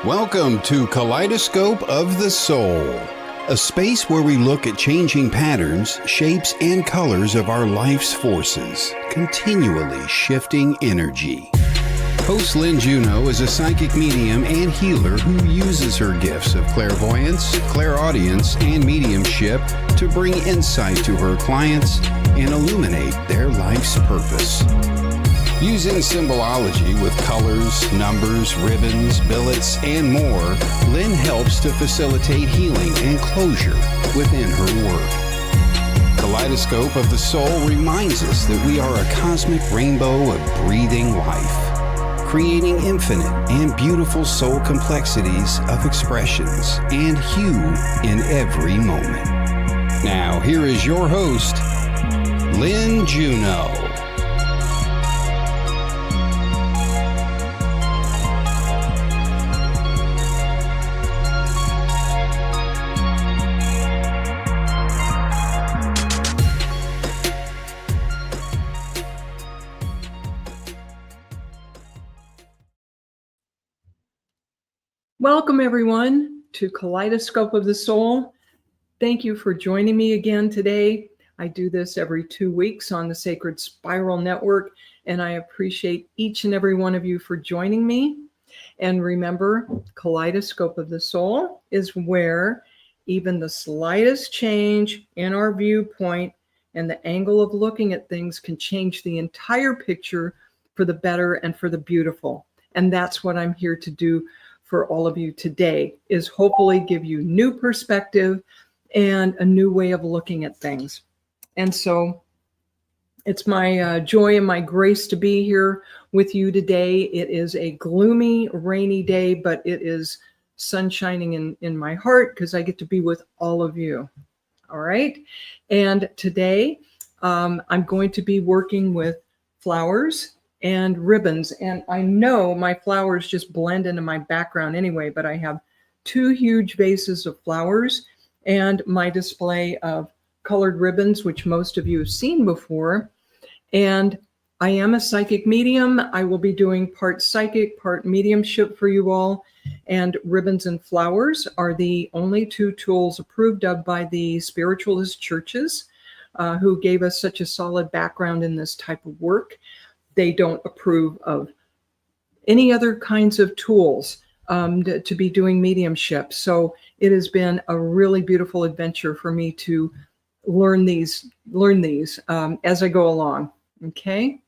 Welcome to Kaleidoscope of the Soul, a space where we look at changing patterns, shapes, and colors of our life's forces, continually shifting energy. Host Lynne Juneau is a psychic medium and healer who uses her gifts of clairvoyance, clairaudience, and mediumship to bring insight to her clients and illuminate their life's purpose. Using symbology with colors, numbers, ribbons, billets, and more, Lynne helps to facilitate healing and closure within her work. Kaleidoscope of the Soul reminds us that we are a cosmic rainbow of breathing life, creating infinite and beautiful soul complexities of expressions and hue in every moment. Now, here is your host, Lynne Juneau. Welcome, everyone, to Kaleidoscope of the Soul. Thank you for joining me again today. I do this every 2 weeks on the Sacred Spiral Network, and I appreciate each and every one of you for joining me. And remember, Kaleidoscope of the Soul is where even the slightest change in our viewpoint and the angle of looking at things can change the entire picture for the better and for the beautiful. And that's what I'm here to do for all of you today, is hopefully give you new perspective and a new way of looking at things. And so it's my joy and my grace to be here with you today. It is a gloomy, rainy day, but it is sun shining in my heart because I get to be with all of you. All right. And today I'm going to be working with flowers and ribbons. And I know my flowers just blend into my background anyway, but I have 2 huge vases of flowers and my display of colored ribbons, which most of you have seen before. And I am a psychic medium. I will be doing part psychic, part mediumship for you all. And ribbons and flowers are the only 2 tools approved of by the spiritualist churches who gave us such a solid background in this type of work. They don't approve of any other kinds of tools to be doing mediumship. So it has been a really beautiful adventure for me to learn these as I go along. Okay.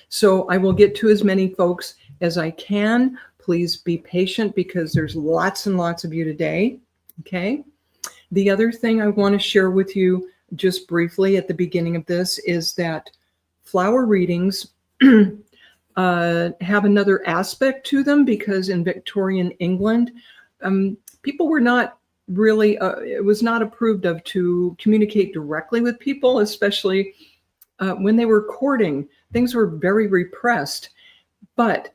So I will get to as many folks as I can. Please be patient because there's lots and lots of you today. Okay. The other thing I want to share with you just briefly at the beginning of this is that flower readings have another aspect to them because in Victorian England, people were not really, it was not approved of to communicate directly with people, especially when they were courting. Things were very repressed, but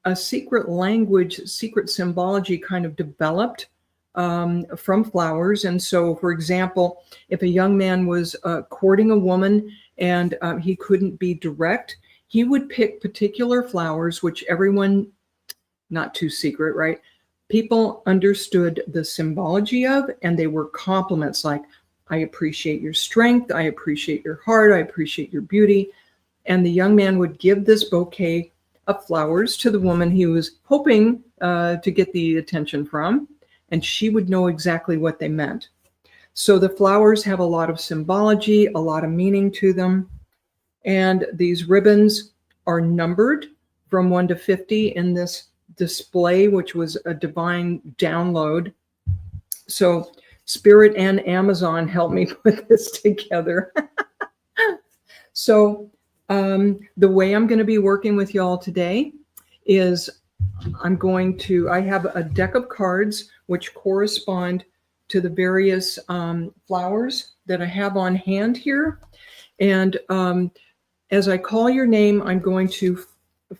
a secret language, secret symbology kind of developed from flowers. And so, for example, if a young man was courting a woman and he couldn't be direct, he would pick particular flowers, which everyone, not too secret, right? People understood the symbology of, and they were compliments like, I appreciate your strength, I appreciate your heart, I appreciate your beauty. And the young man would give this bouquet of flowers to the woman he was hoping to get the attention from, and she would know exactly what they meant. So the flowers have a lot of symbology, a lot of meaning to them. And these ribbons are numbered from 1 to 50 in this display, which was a divine download. So Spirit and Amazon helped me put this together. So the way I'm going to be working with y'all today is I have a deck of cards which correspond to the various flowers that I have on hand here. And as I call your name, I'm going to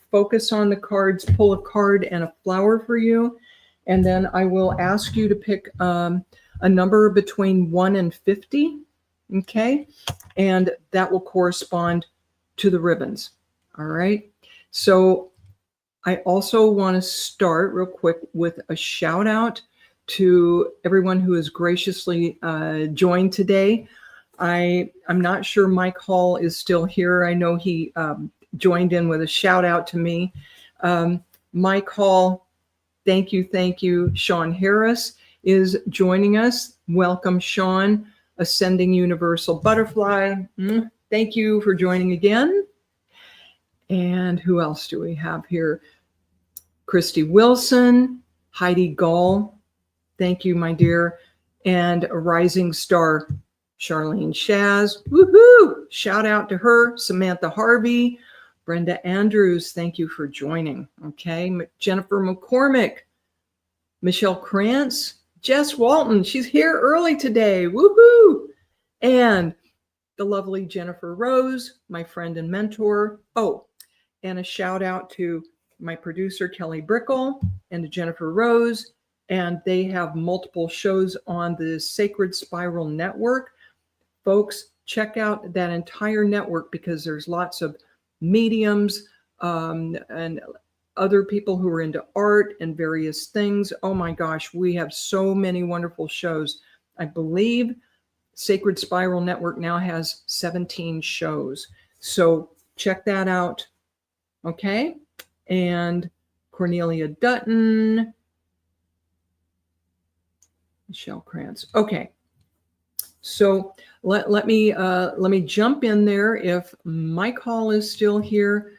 focus on the cards, pull a card and a flower for you. And then I will ask you to pick a number between 1 and 50. Okay. And that will correspond to the ribbons. All right. So I also want to start real quick with a shout out to everyone who has graciously joined today. I'm not sure Mike Hall is still here. I know he joined in with a shout out to me. Mike Hall, thank you, thank you. Sean Harris is joining us. Welcome, Sean, Ascending Universal Butterfly. Thank you for joining again. And who else do we have here? Christy Wilson, Heidi Gall, thank you, my dear. And a rising star, Charlene Shaz, woohoo! Shout out to her. Samantha Harvey, Brenda Andrews, thank you for joining. Okay, Jennifer McCormick, Michelle Krantz, Jess Walton, she's here early today, woohoo! And the lovely Jennifer Rose, my friend and mentor. Oh, and a shout out to my producer, Kelly Brickle, and to Jennifer Rose. And they have multiple shows on the Sacred Spiral Network. Folks, check out that entire network because there's lots of mediums and other people who are into art and various things. Oh my gosh, we have so many wonderful shows. I believe Sacred Spiral Network now has 17 shows. So check that out. Okay. And Cornelia Dutton, Michelle Krantz. Okay. So let me jump in there. If Mike Hall is still here,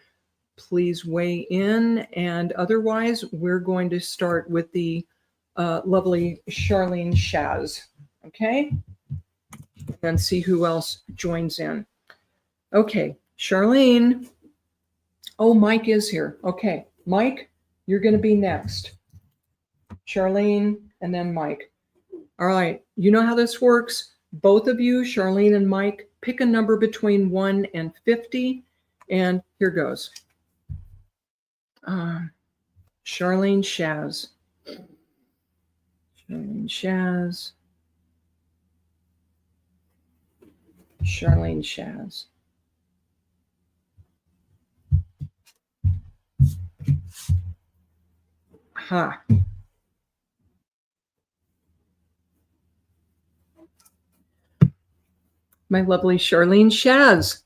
please weigh in. And otherwise, we're going to start with the lovely Charlene Shaz. Okay. And see who else joins in. Okay, Charlene. Oh, Mike is here. Okay, Mike, you're going to be next. Charlene, and then Mike. All right, you know how this works. Both of you, Charlene and Mike, pick a number between 1 and 50. And here goes. Charlene Shaz. Charlene Shaz. Charlene Shaz. Ha. My lovely Charlene Shaz.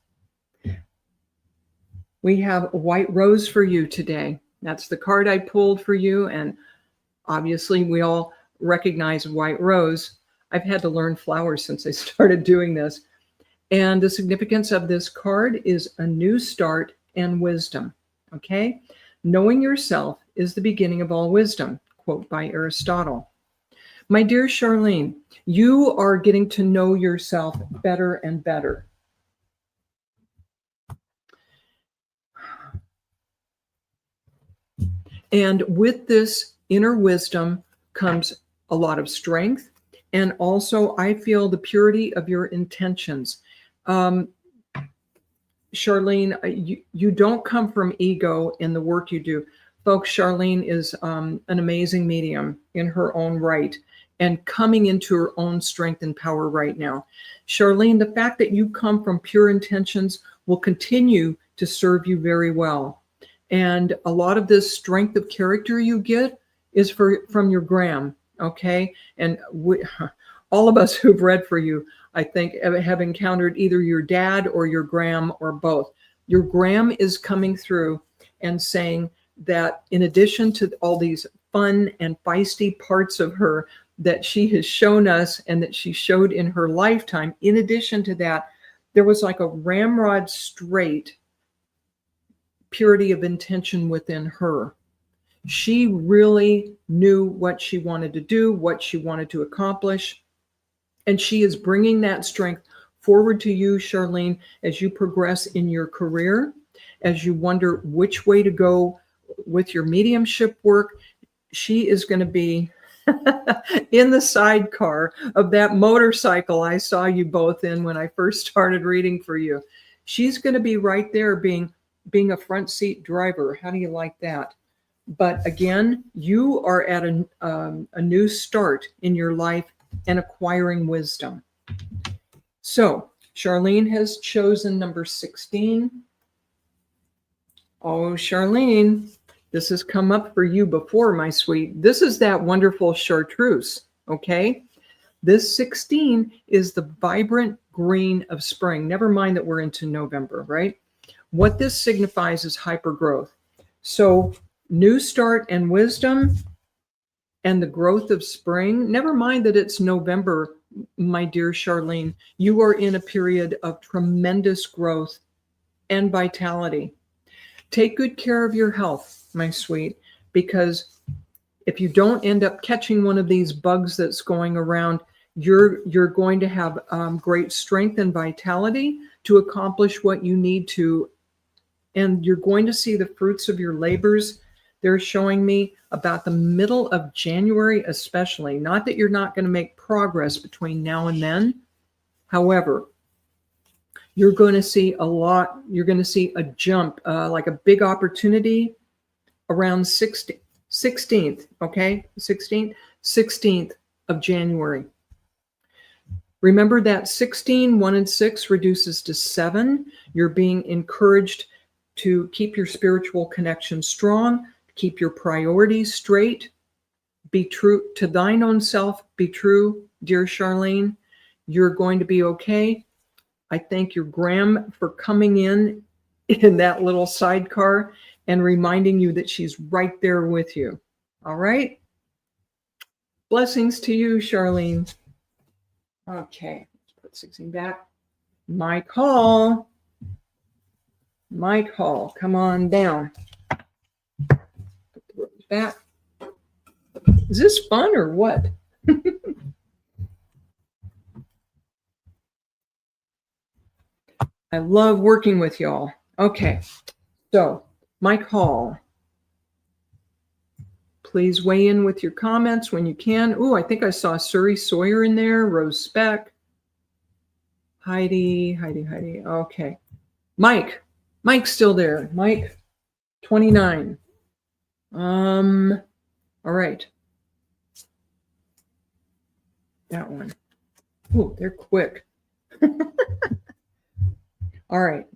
We have a white rose for you today. That's the card I pulled for you. And obviously we all recognize white rose. I've had to learn flowers since I started doing this. And the significance of this card is a new start and wisdom. Okay? Knowing yourself is the beginning of all wisdom, quote by Aristotle. My dear Charlene, you are getting to know yourself better and better. And with this inner wisdom comes a lot of strength. And also, I feel the purity of your intentions. Charlene, you don't come from ego in the work you do. Folks, Charlene is an amazing medium in her own right and coming into her own strength and power right now. Charlene, the fact that you come from pure intentions will continue to serve you very well. And a lot of this strength of character you get is from your gram, okay? And all of us who've read for you, I think, have encountered either your dad or your gram or both. Your gram is coming through and saying that in addition to all these fun and feisty parts of her that she has shown us and that she showed in her lifetime, in addition to that, there was like a ramrod straight purity of intention within her. She really knew what she wanted to do, what she wanted to accomplish. And she is bringing that strength forward to you, Charlene, as you progress in your career, as you wonder which way to go with your mediumship work. She is going to be in the sidecar of that motorcycle I saw you both in when I first started reading for you. She's going to be right there being a front seat driver. How do you like that? But again, you are at a new start in your life and acquiring wisdom. So Charlene has chosen number 16. Oh, Charlene, This has come up for you before, my sweet. This is that wonderful chartreuse, okay? This 16 is the vibrant green of spring. Never mind that we're into November, right? What this signifies is hypergrowth. So new start and wisdom and the growth of spring. Never mind that it's November, my dear Charlene. You are in a period of tremendous growth and vitality. Take good care of your health, my sweet, because if you don't end up catching one of these bugs that's going around, you're going to have great strength and vitality to accomplish what you need to. And you're going to see the fruits of your labors. They're showing me about the middle of January, especially. Not that you're not going to make progress between now and then. However, you're going to see a lot. You're going to see a jump, like a big opportunity around 16th, okay? 16th of January. Remember that 16, 1 and 6 reduces to 7. You're being encouraged to keep your spiritual connection strong, keep your priorities straight, be true to thine own self, be true, dear Charlene. You're going to be okay. I thank your Graham for coming in that little sidecar and reminding you that she's right there with you. All right? Blessings to you, Charlene. Okay, let's put 16 back. Mike Hall. Mike Hall, come on down. Put the rose back. Is this fun or what? I love working with y'all. Okay, so Mike Hall, please weigh in with your comments when you can. Oh, I think I saw Suri Sawyer in there, Rose Speck, Heidi. Okay, Mike's still there. Mike, 29. All right. That one. Oh, they're quick. All right.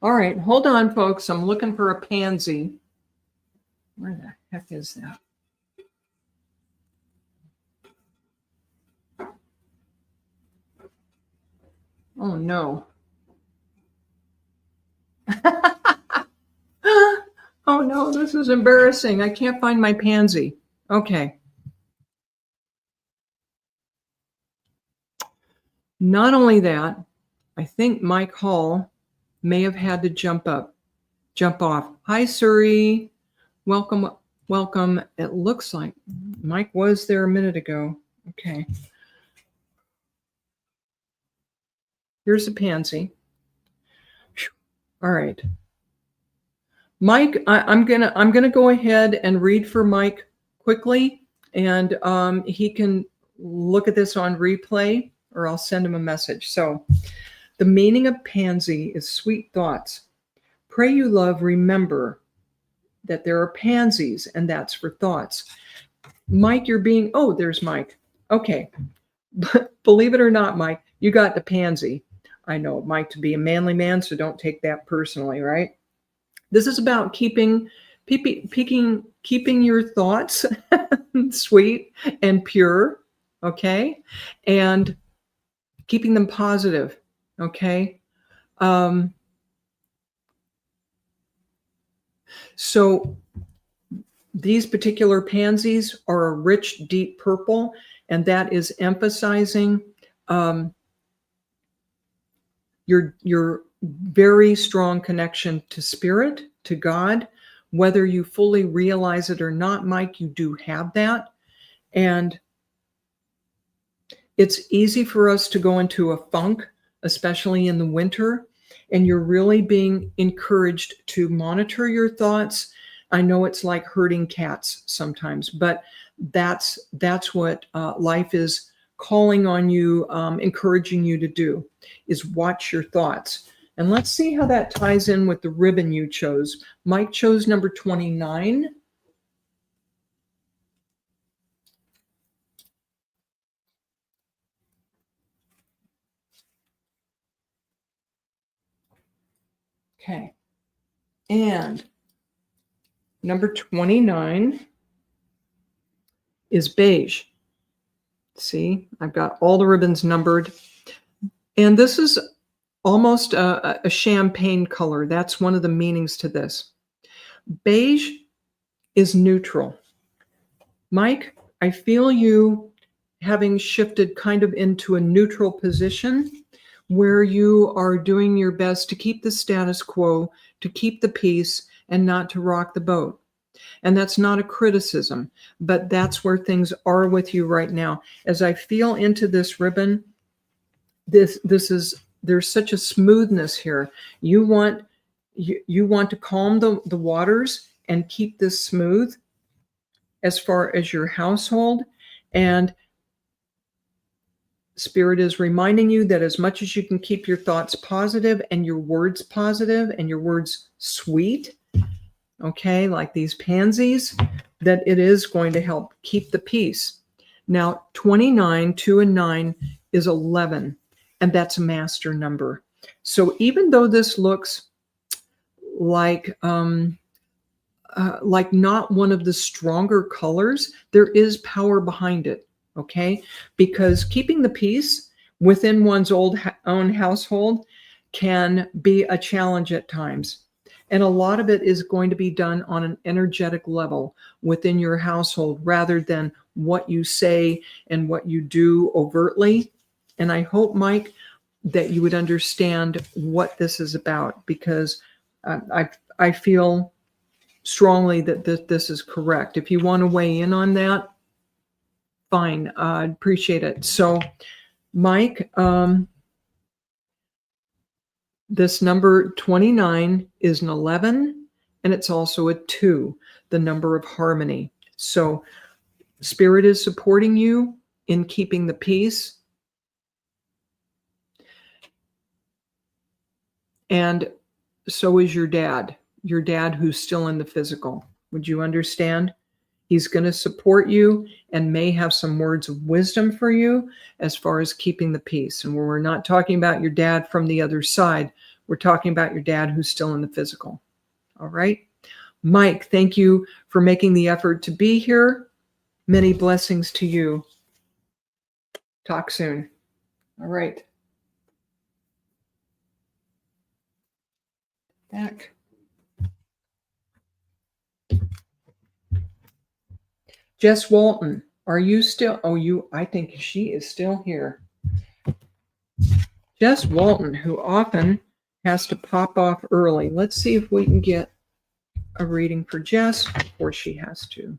All right, hold on, folks. I'm looking for a pansy. Where the heck is that? Oh, no. Oh, no, this is embarrassing. I can't find my pansy. Okay. Not only that, I think Mike Hall may have had to jump off. Hi, Suri. Welcome. It looks like Mike was there a minute ago. Okay. Here's a pansy. All right. Mike, I'm gonna go ahead and read for Mike quickly, and he can look at this on replay, or I'll send him a message. So, the meaning of pansy is sweet thoughts. Pray you love, remember that there are pansies, and that's for thoughts. Mike, there's Mike. Okay. But believe it or not, Mike, you got the pansy. I know Mike to be a manly man, so don't take that personally, right? This is about keeping your thoughts sweet and pure, okay? And keeping them positive, okay? So these particular pansies are a rich, deep purple, and that is emphasizing your very strong connection to spirit, to God. Whether you fully realize it or not, Mike, you do have that. And it's easy for us to go into a funk, especially in the winter. And you're really being encouraged to monitor your thoughts. I know it's like herding cats sometimes, but that's what life is calling on you, encouraging you to do, is watch your thoughts. And let's see how that ties in with the ribbon you chose. Mike chose number 29. Okay. And number 29 is beige. See, I've got all the ribbons numbered. And this is almost a champagne color. That's one of the meanings to this. Beige is neutral. Mike, I feel you having shifted kind of into a neutral position where you are doing your best to keep the status quo, to keep the peace, and not to rock the boat. And that's not a criticism, but that's where things are with you right now. As I feel into this ribbon, there's such a smoothness here. You want to calm the waters and keep this smooth as far as your household. And Spirit is reminding you that as much as you can keep your thoughts positive and your words positive and your words sweet, okay, like these pansies, that it is going to help keep the peace. Now, 29, 2 and 9 is 11, and that's a master number. So even though this looks like not one of the stronger colors, there is power behind it. Okay, because keeping the peace within one's own household can be a challenge at times. And a lot of it is going to be done on an energetic level within your household rather than what you say and what you do overtly. And I hope, Mike, that you would understand what this is about, because I feel strongly that this is correct. If you want to weigh in on that, fine, I'd appreciate it. So, Mike, this number 29 is an 11, and it's also a 2, the number of harmony. So, Spirit is supporting you in keeping the peace. And so is your dad who's still in the physical. Would you understand? He's going to support you and may have some words of wisdom for you as far as keeping the peace. And we're not talking about your dad from the other side. We're talking about your dad who's still in the physical. All right. Mike, thank you for making the effort to be here. Many blessings to you. Talk soon. All right. Back. Jess Walton, are you still? I think she is still here. Jess Walton, who often has to pop off early. Let's see if we can get a reading for Jess before she has to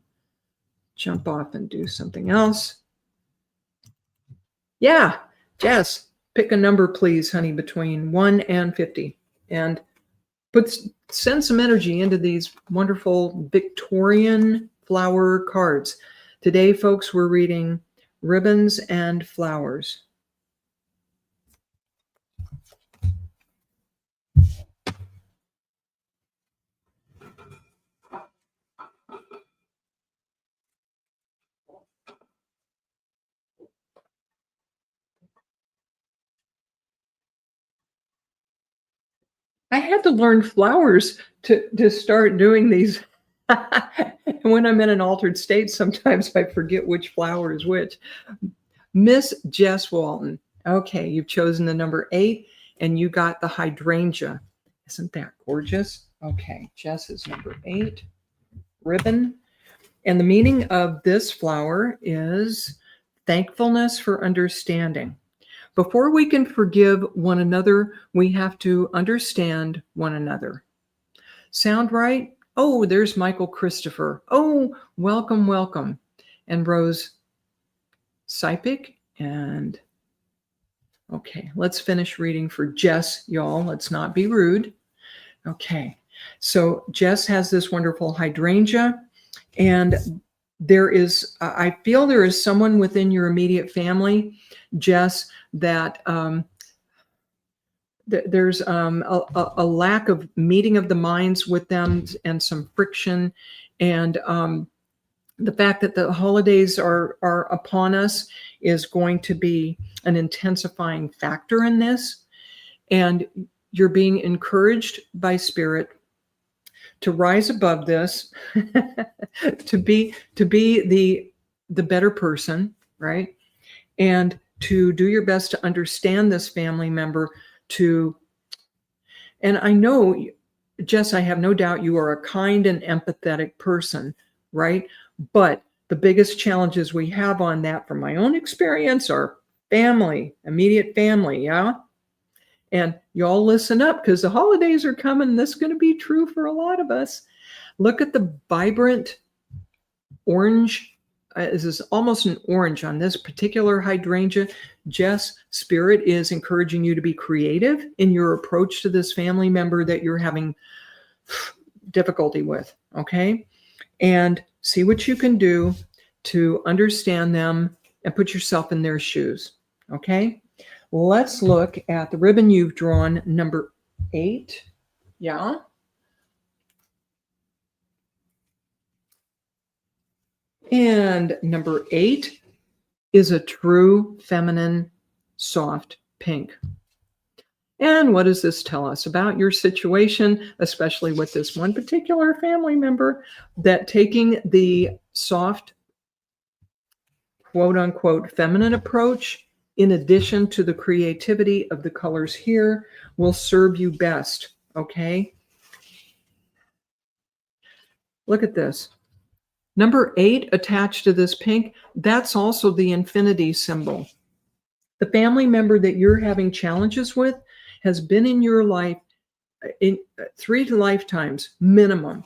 jump off and do something else. Yeah, Jess, pick a number, please, honey, between 1 and 50. And send some energy into these wonderful Victorian flower cards. Today, folks, we're reading Ribbons and Flowers. I had to learn flowers to start doing these. When I'm in an altered state, sometimes I forget which flower is which. Miss Jess Walton. Okay, you've chosen the number 8, and you got the hydrangea. Isn't that gorgeous? Okay, Jess is number 8. Ribbon. And the meaning of this flower is thankfulness for understanding. Before we can forgive one another, we have to understand one another. Sound right? Oh, there's Michael Christopher. Oh, welcome, welcome. And Rose Psychic. And okay, let's finish reading for Jess, y'all. Let's not be rude. Okay, so Jess has this wonderful hydrangea. And I feel there is someone within your immediate family, Jess, that there's a lack of meeting of the minds with them and some friction. And the fact that the holidays are upon us is going to be an intensifying factor in this. And you're being encouraged by Spirit to rise above this, to be the better person, right? And to do your best to understand this family member. And I know, Jess, I have no doubt you are a kind and empathetic person, right? But the biggest challenges we have on that, from my own experience, are family, immediate family, yeah? And y'all listen up, because the holidays are coming. This is going to be true for a lot of us. Look at the vibrant orange. This is almost an orange on this particular hydrangea. Jess, Spirit is encouraging you to be creative in your approach to this family member that you're having difficulty with, okay? And see what you can do to understand them and put yourself in their shoes, okay? Let's look at the ribbon you've drawn, number 8. Yeah. And number 8 is a true feminine, soft pink. And what does this tell us about your situation, especially with this one particular family member, that taking the soft, quote unquote, feminine approach, in addition to the creativity of the colors here, will serve you best, okay? Look at this. Number 8 attached to this pink, that's also the infinity symbol. The family member that you're having challenges with has been in your life in 3 lifetimes minimum.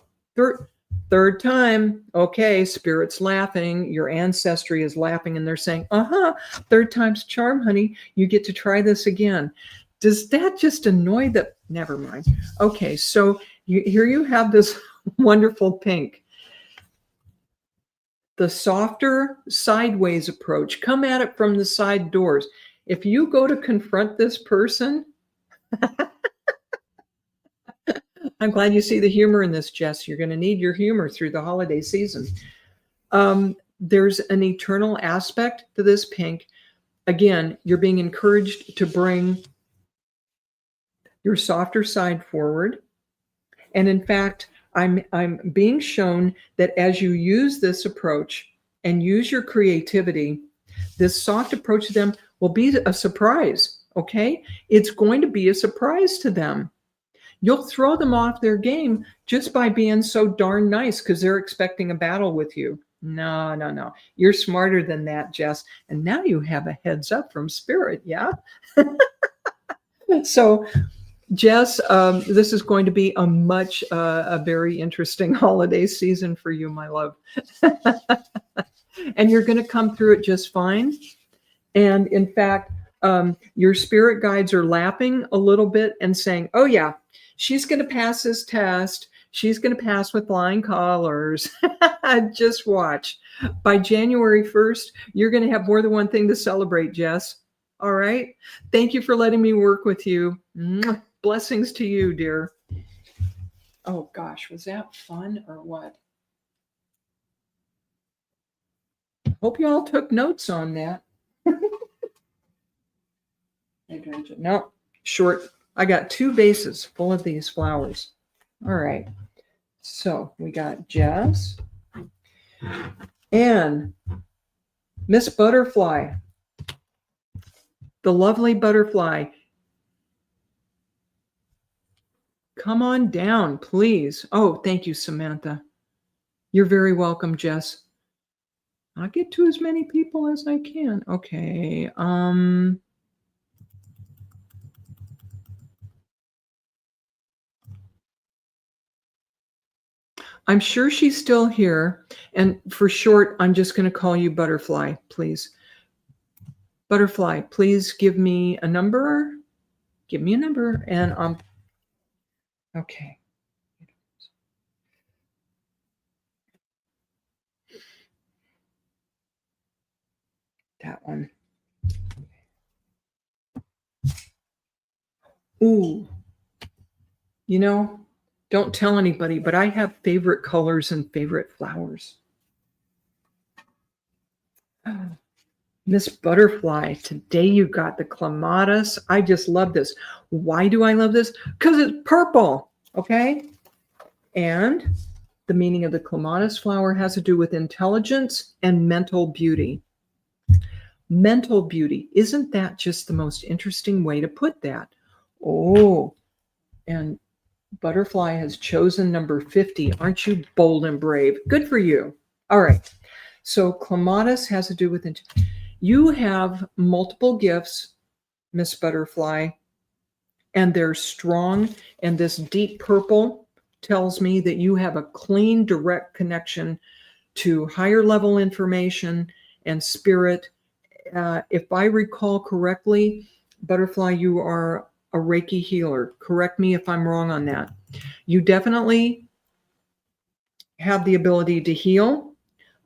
Third time, okay, Spirit's laughing, your ancestry is laughing, and they're saying, third time's charm, honey, you get to try this again. Does that just annoy the, never mind. Okay, so here you have this wonderful pink. The softer sideways approach, come at it from the side doors. If you go to confront this person, I'm glad you see the humor in this, Jess. You're going to need your humor through the holiday season. There's an eternal aspect to this pink. Again, you're being encouraged to bring your softer side forward. And in fact, I'm being shown that as you use this approach and use your creativity, this soft approach to them will be a surprise, okay? It's going to be a surprise to them. You'll throw them off their game just by being so darn nice, because they're expecting a battle with you. No. You're smarter than that, Jess. And now you have a heads up from Spirit, yeah? So, Jess, this is going to be a very interesting holiday season for you, my love. And you're going to come through it just fine. And in fact, your spirit guides are laughing a little bit and saying, oh yeah, she's going to pass this test. She's going to pass with flying colors. Just watch. By January 1st, you're going to have more than one thing to celebrate, Jess. All right. Thank you for letting me work with you. Mwah. Blessings to you, dear. Oh gosh, was that fun or what? Hope you all took notes on that. No, short. I got 2 vases full of these flowers. All right. So we got Jess and Miss Butterfly, the lovely butterfly. Come on down, please. Oh, thank you, Samantha. You're very welcome, Jess. I'll get to as many people as I can. Okay. I'm sure she's still here. And for short, I'm just going to call you Butterfly, please. Butterfly, please give me a number. Give me a number. And okay. that one. Ooh, you know, don't tell anybody, but I have favorite colors and favorite flowers. Miss Butterfly, today you got the clematis. I just love this. Why do I love this? Because it's purple, okay? And the meaning of the clematis flower has to do with intelligence and mental beauty. Mental beauty. Isn't that just the most interesting way to put that? Oh, and Butterfly has chosen number 50. Aren't you bold and brave? Good for you. All right. So clematis has to do with you have multiple gifts, Miss Butterfly, and they're strong. And this deep purple tells me that you have a clean, direct connection to higher level information and spirit. If I recall correctly, Butterfly, you are a Reiki healer. Correct me if I'm wrong on that. You definitely have the ability to heal,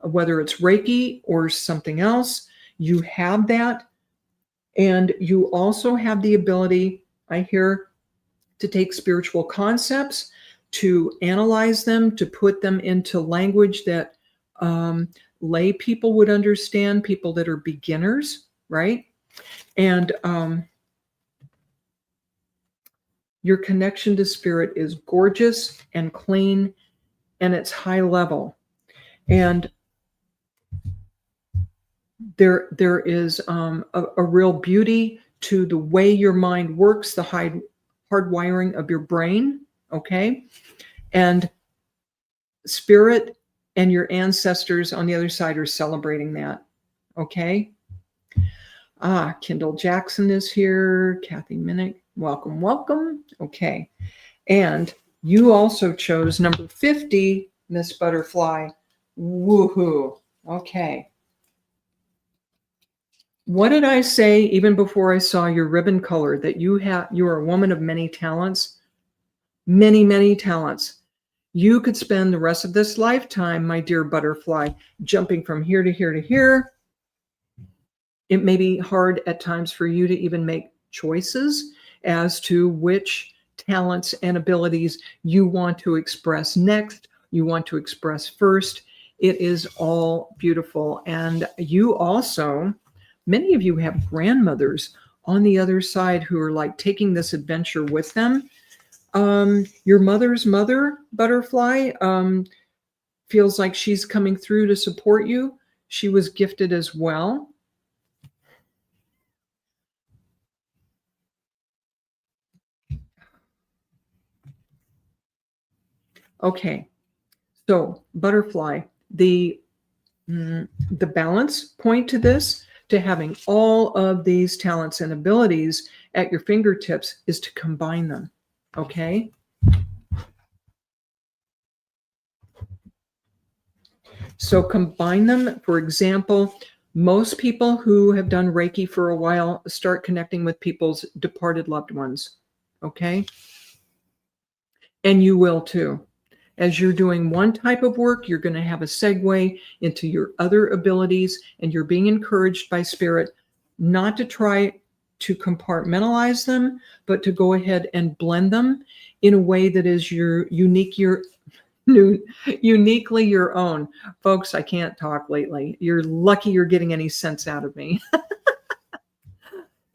whether it's Reiki or something else. You have that. And you also have the ability, I hear, to take spiritual concepts, to analyze them, to put them into language that lay people would understand, people that are beginners, right? And your connection to spirit is gorgeous and clean, and it's high level. And there is a real beauty to the way your mind works, the hardwiring of your brain, okay? And spirit and your ancestors on the other side are celebrating that, okay? Kendall Jackson is here. Kathy Minnick, welcome, welcome. Okay. And you also chose number 50, Miss Butterfly. Woohoo. Okay. What did I say even before I saw your ribbon color? That you are a woman of many talents, many, many talents. You could spend the rest of this lifetime, my dear Butterfly, jumping from here to here to here. It may be hard at times for you to even make choices as to which talents and abilities you want to express next, you want to express first. It is all beautiful. And you also, many of you have grandmothers on the other side who are like taking this adventure with them. Your mother's mother, Butterfly, feels like she's coming through to support you. She was gifted as well. Okay, so Butterfly, the balance point to this, to having all of these talents and abilities at your fingertips, is to combine them, okay? So combine them. For example, most people who have done Reiki for a while start connecting with people's departed loved ones, okay? And you will too. As you're doing one type of work, you're going to have a segue into your other abilities, and you're being encouraged by spirit not to try to compartmentalize them, but to go ahead and blend them in a way that is uniquely your own. Folks, I can't talk lately. You're lucky you're getting any sense out of me.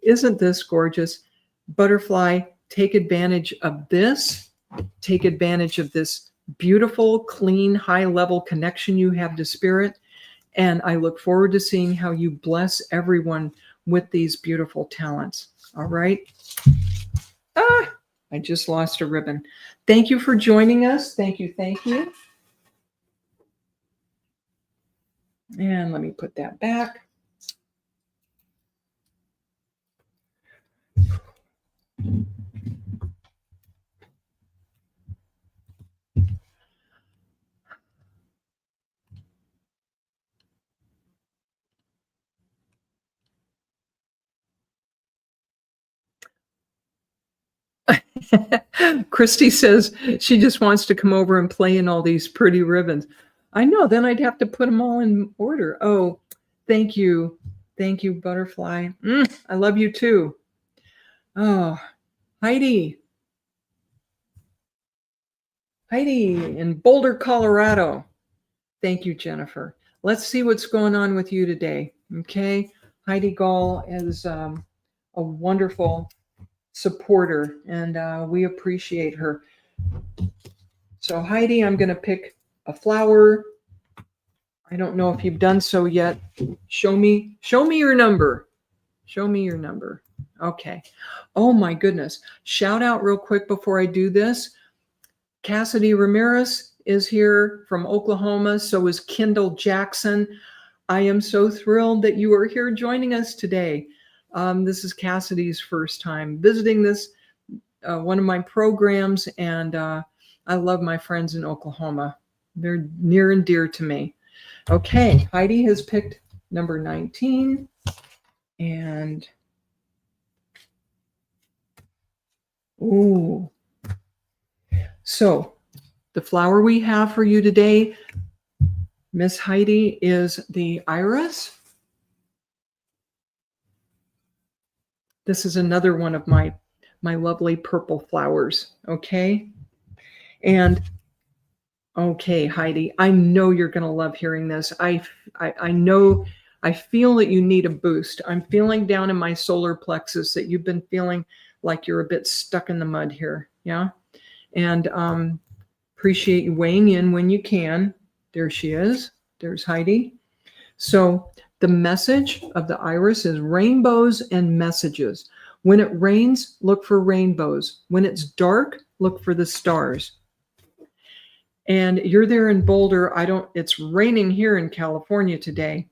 Isn't this gorgeous? Butterfly, take advantage of this. Take advantage of this beautiful, clean, high-level connection you have to spirit. And I look forward to seeing how you bless everyone with these beautiful talents. All right. I just lost a ribbon. Thank you for joining us. Thank you. Thank you. And let me put that back. Christy says she just wants to come over and play in all these pretty ribbons. I know, then I'd have to put them all in order. Oh, thank you. Thank you, butterfly. I love you too. Oh, Heidi. Heidi in Boulder, Colorado. Thank you, Jennifer. Let's see what's going on with you today. Okay. Heidi Gall is a wonderful supporter, and we appreciate her. So, Heidi, I'm going to pick a flower. I don't know if you've done so yet. Show me your number. Show me your number. Okay. Oh my goodness. Shout out real quick before I do this. Cassidy Ramirez is here from Oklahoma. So is Kendall Jackson. I am so thrilled that you are here joining us today. This is Cassidy's first time visiting this one of my programs, and I love my friends in Oklahoma. They're near and dear to me. Okay, Heidi has picked number 19, and ooh. So the flower we have for you today, Miss Heidi, is the iris. This is another one of my lovely purple flowers, okay? And okay, Heidi, I know you're going to love hearing this. I know, I feel that you need a boost. I'm feeling down in my solar plexus that you've been feeling like you're a bit stuck in the mud here, yeah? And appreciate you weighing in when you can. There she is. There's Heidi. So the message of the iris is rainbows and messages. When it rains, look for rainbows. When it's dark, look for the stars. And you're there in Boulder. It's raining here in California today.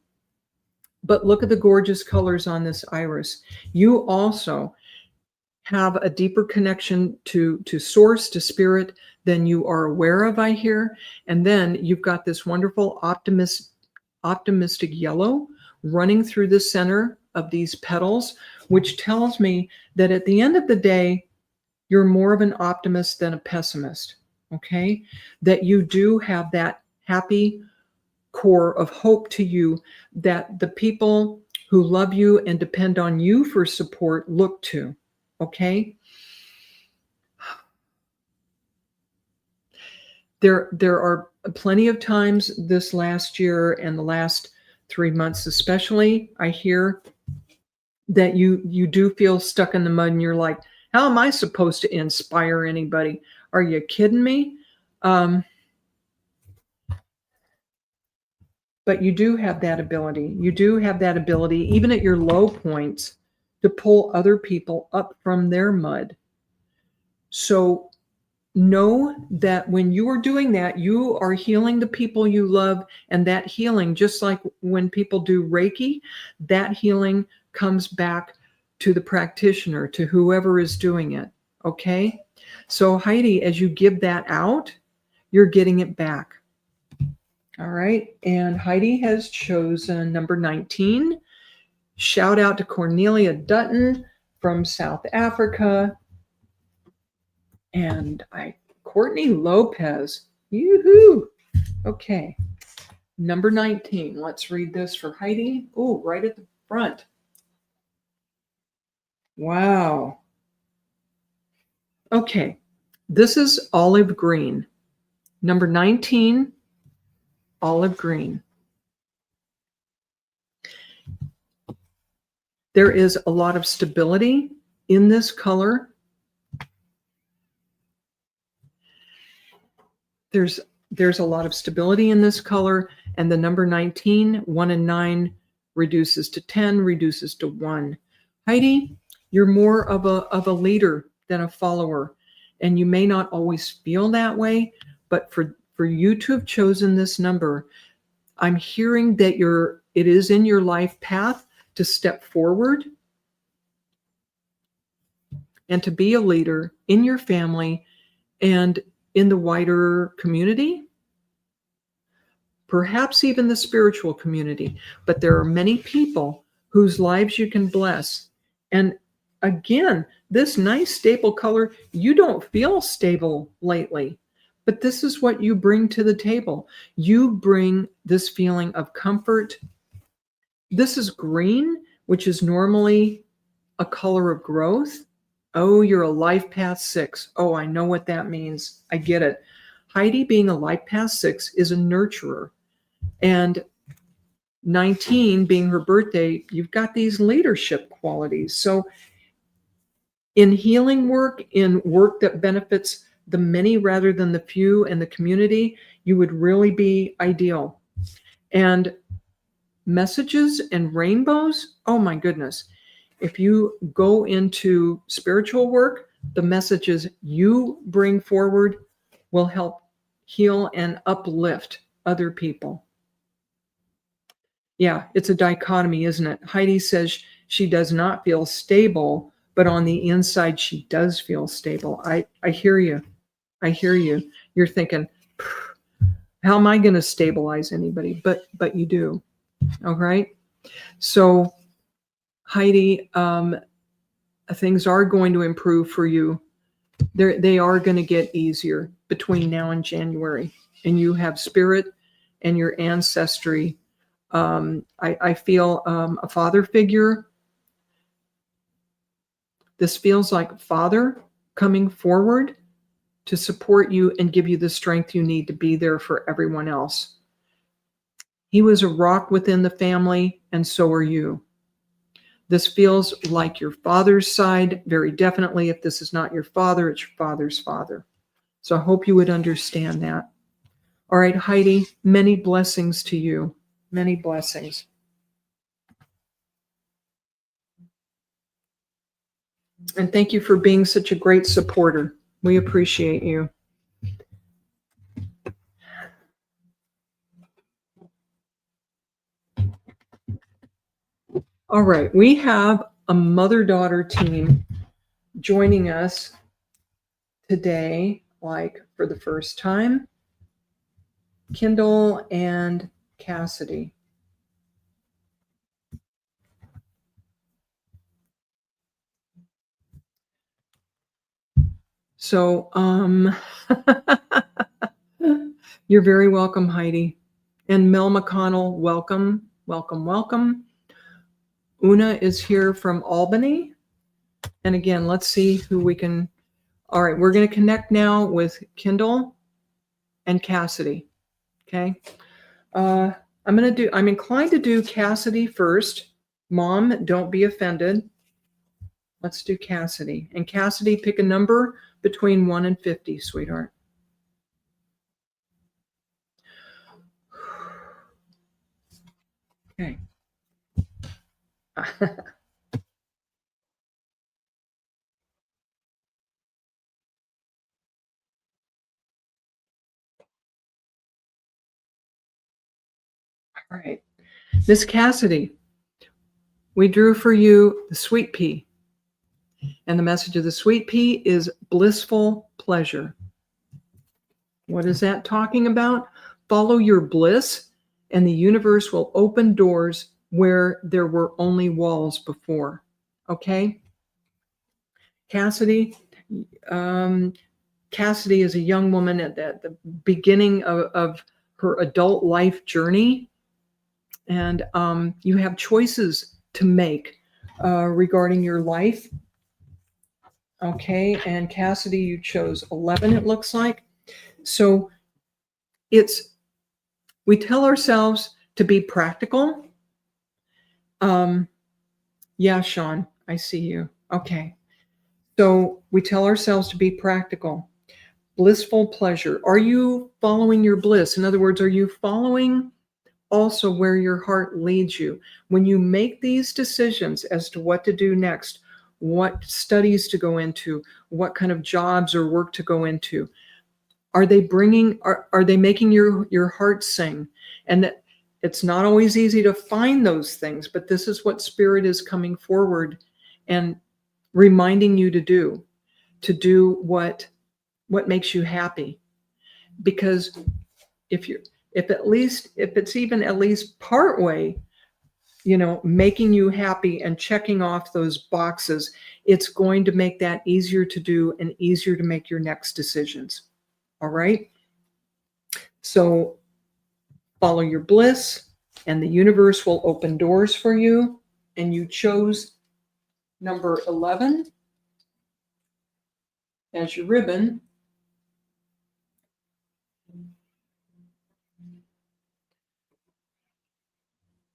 But look at the gorgeous colors on this iris. You also have a deeper connection to source, to spirit, than you are aware of, I hear. And then you've got this wonderful optimistic yellow running through the center of these petals, which tells me that at the end of the day, you're more of an optimist than a pessimist, okay? That you do have that happy core of hope to you that the people who love you and depend on you for support look to, okay? There are plenty of times this last year and the last 3 months especially, I hear that you do feel stuck in the mud and you're like, how am I supposed to inspire anybody? Are you kidding me? But you do have that ability. You do have that ability, even at your low points, to pull other people up from their mud. So know that when you are doing that, you are healing the people you love, and that healing, just like when people do Reiki, that healing comes back to the practitioner, to whoever is doing it, okay? So Heidi, as you give that out, you're getting it back. All right, and Heidi has chosen number 19. Shout out to Cornelia Dutton from South Africa. And Courtney Lopez. Yoo-hoo. Okay. Number 19. Let's read this for Heidi. Oh, right at the front. Wow. Okay. This is olive green. Number 19, olive green. There is a lot of stability in this color. There's a lot of stability in this color, and the number 19, 1 and 9 reduces to 10, reduces to 1. Heidi, you're more of a leader than a follower, and you may not always feel that way, but for you to have chosen this number, I'm hearing that it is in your life path to step forward and to be a leader in your family and in the wider community, perhaps even the spiritual community. But there are many people whose lives you can bless. And again, this nice stable color, you don't feel stable lately, but this is what you bring to the table. You bring this feeling of comfort. This is green, which is normally a color of growth. Oh, you're a life path 6. Oh, I know what that means. I get it. Heidi, being a life path 6, is a nurturer. And 19 being her birthday, you've got these leadership qualities. So in healing work, in work that benefits the many rather than the few and the community, you would really be ideal. And messages and rainbows, oh my goodness. If you go into spiritual work, the messages you bring forward will help heal and uplift other people. Yeah, it's a dichotomy, isn't it? Heidi says she does not feel stable, but on the inside, she does feel stable. I hear you. I hear you. You're thinking, how am I going to stabilize anybody? But you do. All right. So, Heidi, things are going to improve for you. They are going to get easier between now and January. And you have spirit and your ancestry. I feel a father figure. This feels like father coming forward to support you and give you the strength you need to be there for everyone else. He was a rock within the family, and so are you. This feels like your father's side, very definitely. If this is not your father, it's your father's father. So I hope you would understand that. All right, Heidi, many blessings to you. Many blessings. And thank you for being such a great supporter. We appreciate you. All right, we have a mother-daughter team joining us today, like for the first time. Kendall and Cassidy. So, you're very welcome, Heidi. And Mel McConnell, welcome, welcome, welcome. Una is here from Albany. And again, let's see who we can. All right, we're going to connect now with Kendall and Cassidy. Okay. I'm inclined to do Cassidy first. Mom, don't be offended. Let's do Cassidy. And Cassidy, pick a number between 1 and 50, sweetheart. Okay. All right. Miss Cassidy, we drew for you the sweet pea. And the message of the sweet pea is blissful pleasure. What is that talking about? Follow your bliss, and the universe will open doors where there were only walls before. Okay? Cassidy, Cassidy is a young woman at the beginning of her adult life journey. And you have choices to make regarding your life. Okay, and Cassidy, you chose 11, it looks like. So we tell ourselves to be practical. Yeah, Sean, I see you. Okay. So we tell ourselves to be practical. Blissful pleasure. Are you following your bliss? In other words, are you following also where your heart leads you? When you make these decisions as to what to do next, what studies to go into, what kind of jobs or work to go into, are they making your heart sing? And that it's not always easy to find those things, but this is what Spirit is coming forward and reminding you to do what makes you happy. Because if it's even at least part way, making you happy and checking off those boxes, it's going to make that easier to do and easier to make your next decisions. All right. So follow your bliss, and the universe will open doors for you. And you chose number 11 as your ribbon.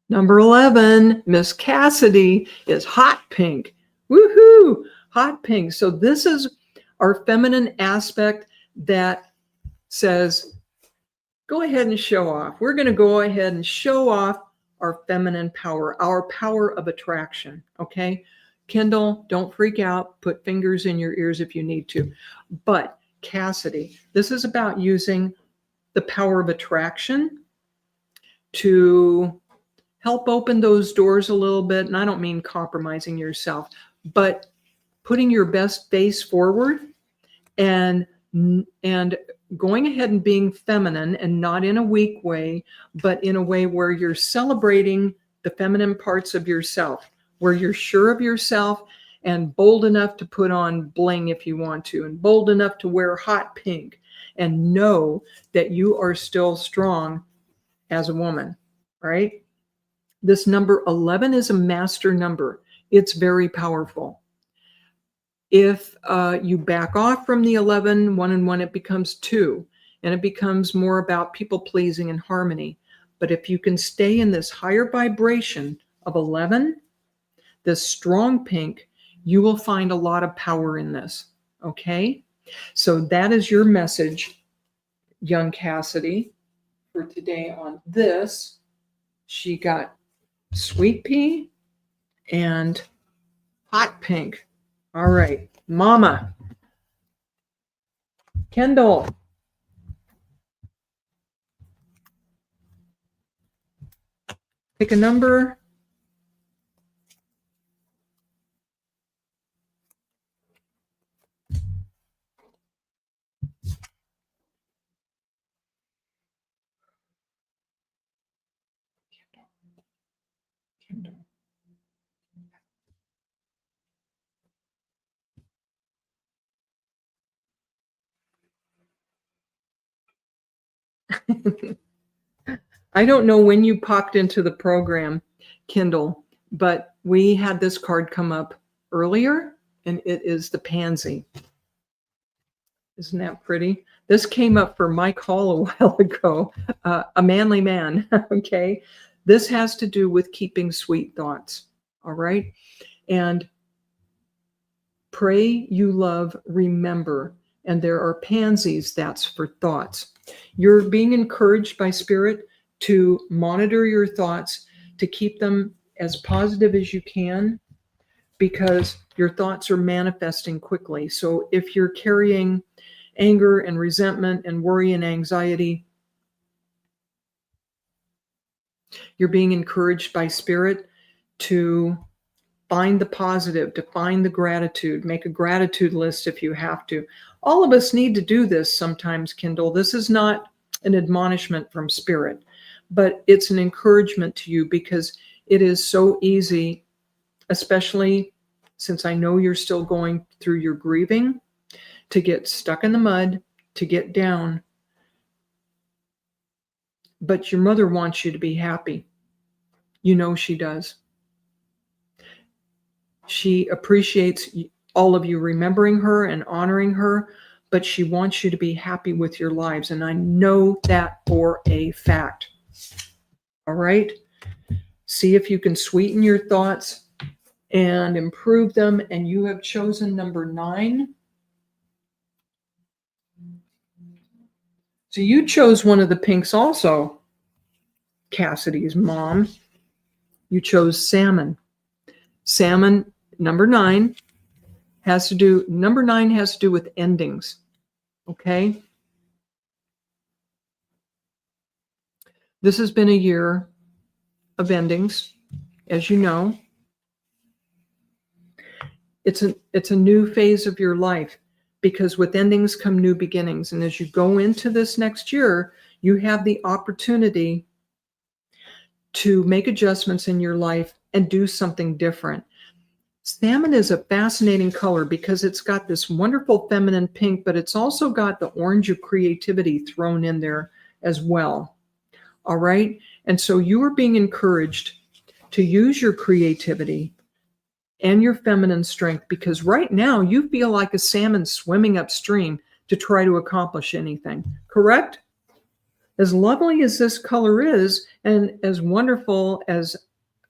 Number 11, Miss Cassidy, is hot pink. Woohoo! Hot pink. So this is our feminine aspect that says, go ahead and show off. We're going to go ahead and show off our feminine power, our power of attraction. Okay? Kendall, don't freak out. Put fingers in your ears if you need to. But Cassidy, this is about using the power of attraction to help open those doors a little bit. And I don't mean compromising yourself, but putting your best face forward and going ahead and being feminine, and not in a weak way, but in a way where you're celebrating the feminine parts of yourself, where you're sure of yourself and bold enough to put on bling if you want to, and bold enough to wear hot pink, and know that you are still strong as a woman, right? This number 11 is a master number. It's very powerful. If you back off from the 11, 1 and 1, it becomes 2, and it becomes more about people pleasing and harmony. But if you can stay in this higher vibration of 11, this strong pink, you will find a lot of power in this. Okay? So that is your message, young Cassidy, for today on this. She got sweet pea and hot pink. All right, Mama. Kendall. Pick a number. Kendall. I don't know when you popped into the program, Kindle, but we had this card come up earlier, and it is the pansy. Isn't that pretty? This came up for Mike Hall a while ago, a manly man, okay? This has to do with keeping sweet thoughts, all right? And pray, you love, remember. And there are pansies, that's for thoughts. You're being encouraged by Spirit to monitor your thoughts, to keep them as positive as you can, because your thoughts are manifesting quickly. So if you're carrying anger and resentment and worry and anxiety, you're being encouraged by Spirit to find the positive, to find the gratitude, make a gratitude list if you have to. All of us need to do this sometimes, Kindle. This is not an admonishment from Spirit, but it's an encouragement to you, because it is so easy, especially since I know you're still going through your grieving, to get stuck in the mud, to get down. But your mother wants you to be happy. You know she does. She appreciates all of you remembering her and honoring her, but she wants you to be happy with your lives. And I know that for a fact. All right? See if you can sweeten your thoughts and improve them. And you have chosen number 9. So you chose one of the pinks also, Cassidy's mom. You chose salmon. Salmon, number 9, has to do with endings. Okay? This has been a year of endings, as you know. It's a new phase of your life, because with endings come new beginnings. And as you go into this next year, you have the opportunity to make adjustments in your life and do something different. Salmon is a fascinating color because it's got this wonderful feminine pink, but it's also got the orange of creativity thrown in there as well. All right. And so you are being encouraged to use your creativity and your feminine strength, because right now you feel like a salmon swimming upstream to try to accomplish anything, correct? As lovely as this color is, and as wonderful as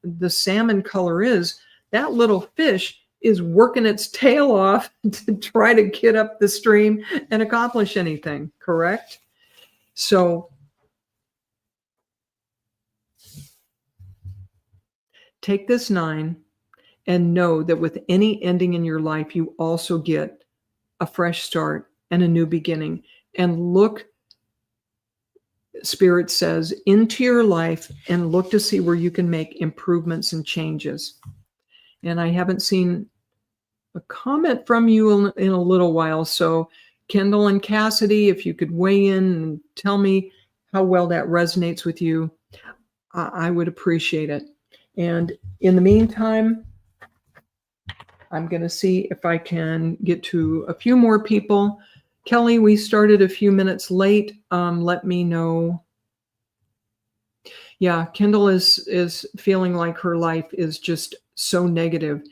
the salmon color is, that little fish is working its tail off to try to get up the stream and accomplish anything, correct? So take this 9 and know that with any ending in your life, you also get a fresh start and a new beginning. And look, Spirit says, into your life and look to see where you can make improvements and changes. And I haven't seen a comment from you in a little while. So Kendall and Cassidy, if you could weigh in and tell me how well that resonates with you, I would appreciate it. And in the meantime, I'm going to see if I can get to a few more people. Kelly, we started a few minutes late. Let me know. Yeah, Kendall is feeling like her life is just so negative.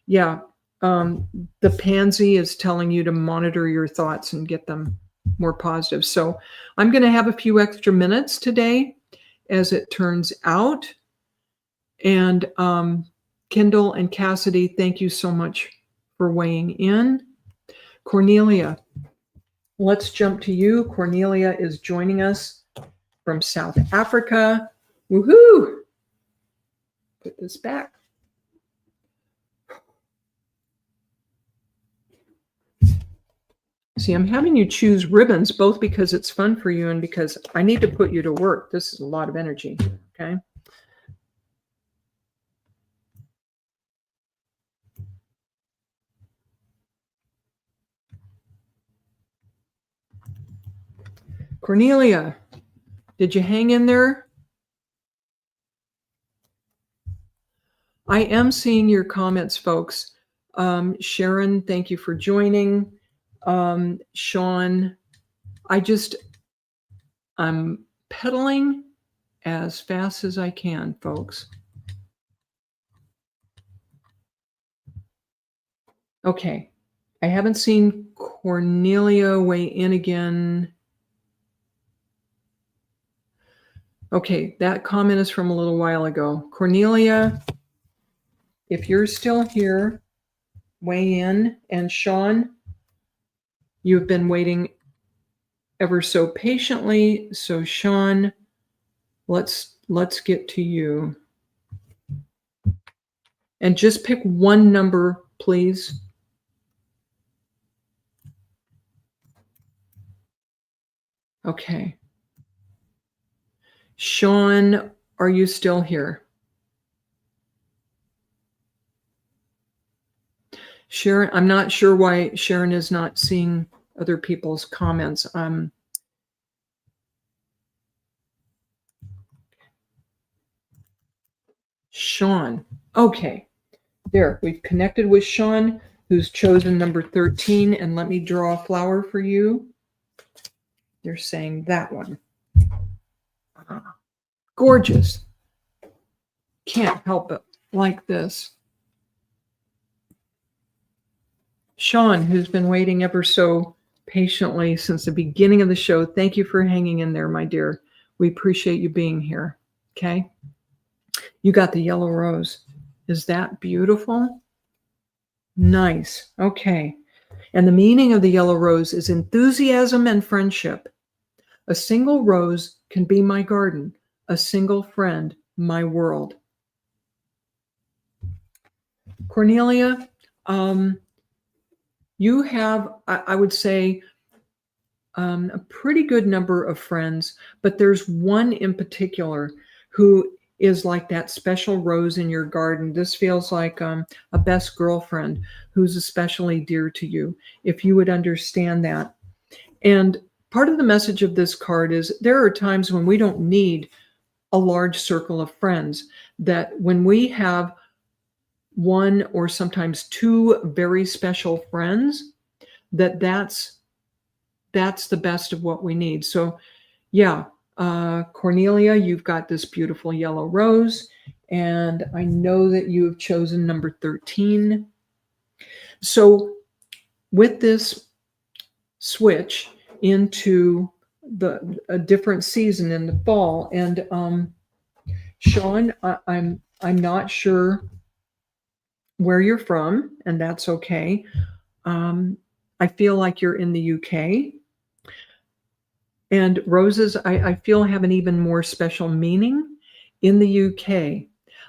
Yeah, the pansy is telling you to monitor your thoughts and get them more positive. So I'm going to have a few extra minutes today, as it turns out. And Kendall and Cassidy, thank you so much for weighing in. Cornelia, let's jump to you. Cornelia is joining us from South Africa. Woohoo! Put this back. See, I'm having you choose ribbons, both because it's fun for you and because I need to put you to work. This is a lot of energy, okay? Cornelia, did you hang in there? I am seeing your comments, folks. Sharon, thank you for joining. Sean, I'm pedaling as fast as I can, folks. Okay, I haven't seen Cornelia weigh in again. Okay, that comment is from a little while ago. Cornelia, if you're still here, weigh in. And Sean, you've been waiting ever so patiently. So Sean, let's get to you. And just pick one number, please. Okay. Sean, are you still here? Sharon, I'm not sure why Sharon is not seeing other people's comments. Sean, okay. There, we've connected with Sean, who's chosen number 13, and let me draw a flower for you. They're saying that one. Gorgeous. Can't help it like this. Sean, who's been waiting ever so patiently since the beginning of the show, thank you for hanging in there, my dear. We appreciate you being here, okay? You got the yellow rose. Is that beautiful? Nice, okay. And the meaning of the yellow rose is enthusiasm and friendship. A single rose can be my garden, a single friend, my world. Cornelia, you have, I would say, a pretty good number of friends, but there's one in particular who is like that special rose in your garden. This feels like a best girlfriend who's especially dear to you, if you would understand that. And part of the message of this card is there are times when we don't need a large circle of friends, that when we have one or sometimes two very special friends, that's the best of what we need. So yeah, Cornelia, you've got this beautiful yellow rose, and I know that you have chosen number 13. So with this switch into a different season in the fall, and Sean, I'm not sure where you're from, and that's okay. I feel like you're in the UK. And roses, I feel, have an even more special meaning in the UK.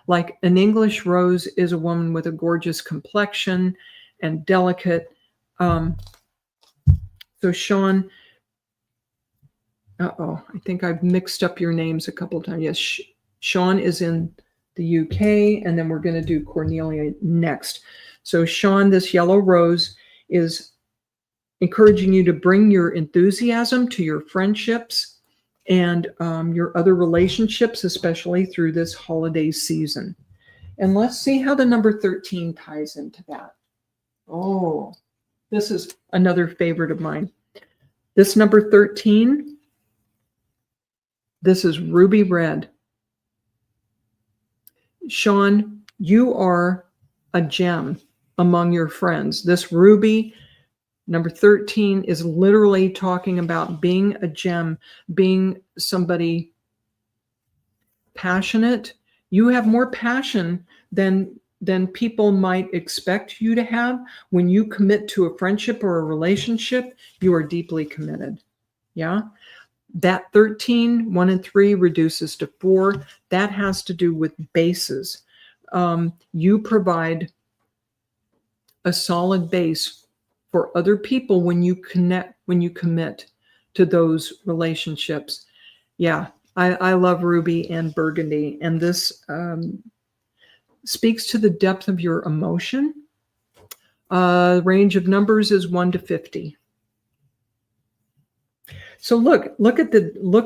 Like an English rose is a woman with a gorgeous complexion and delicate. So Sean, I think I've mixed up your names a couple of times. Yes, Sean is in the UK, and then we're going to do Cornelia next. So Sean, this yellow rose is encouraging you to bring your enthusiasm to your friendships and your other relationships, especially through this holiday season. And let's see how the number 13 ties into that. Oh, this is another favorite of mine. This number 13, this is ruby red. Sean, you are a gem among your friends. This ruby, number 13, is literally talking about being a gem, being somebody passionate. You have more passion than people might expect you to have. When you commit to a friendship or a relationship, you are deeply committed. Yeah. That 13, 1 and 3 reduces to 4. That has to do with bases. You provide a solid base for other people when you commit to those relationships. Yeah, I love ruby and burgundy, and this speaks to the depth of your emotion. Range of numbers is 1 to 50. So look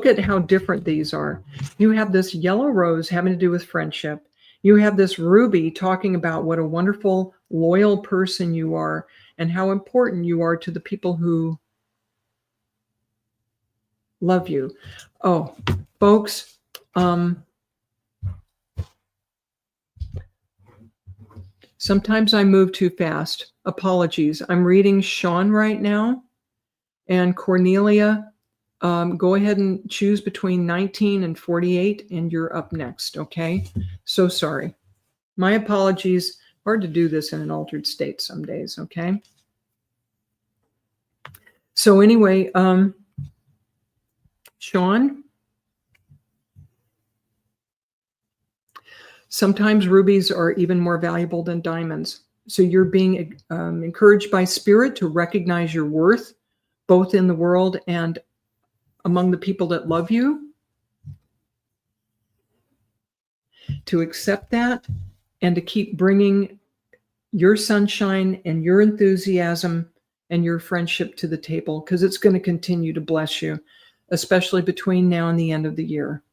at how different these are. You have this yellow rose having to do with friendship. You have this ruby talking about what a wonderful, loyal person you are and how important you are to the people who love you. Oh, folks, sometimes I move too fast. Apologies. I'm reading Sean right now, and Cornelia. Go ahead and choose between 19 and 48, and you're up next, okay? So sorry. My apologies. Hard to do this in an altered state some days, okay? So anyway, Sean, sometimes rubies are even more valuable than diamonds. So you're being encouraged by spirit to recognize your worth, both in the world and among the people that love you, to accept that and to keep bringing your sunshine and your enthusiasm and your friendship to the table, because it's going to continue to bless you, especially between now and the end of the year.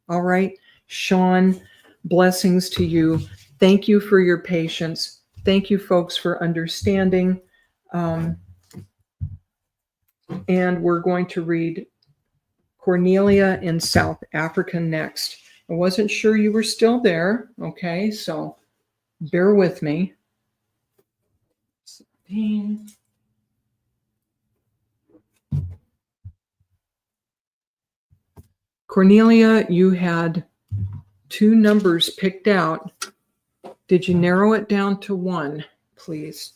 All right, Sean, blessings to you. Thank you for your patience. Thank you, folks, for understanding. And we're going to read Cornelia in South Africa next. I wasn't sure you were still there. Okay, so bear with me. 17. Cornelia, you had 2 numbers picked out. Did you narrow it down to 1, please?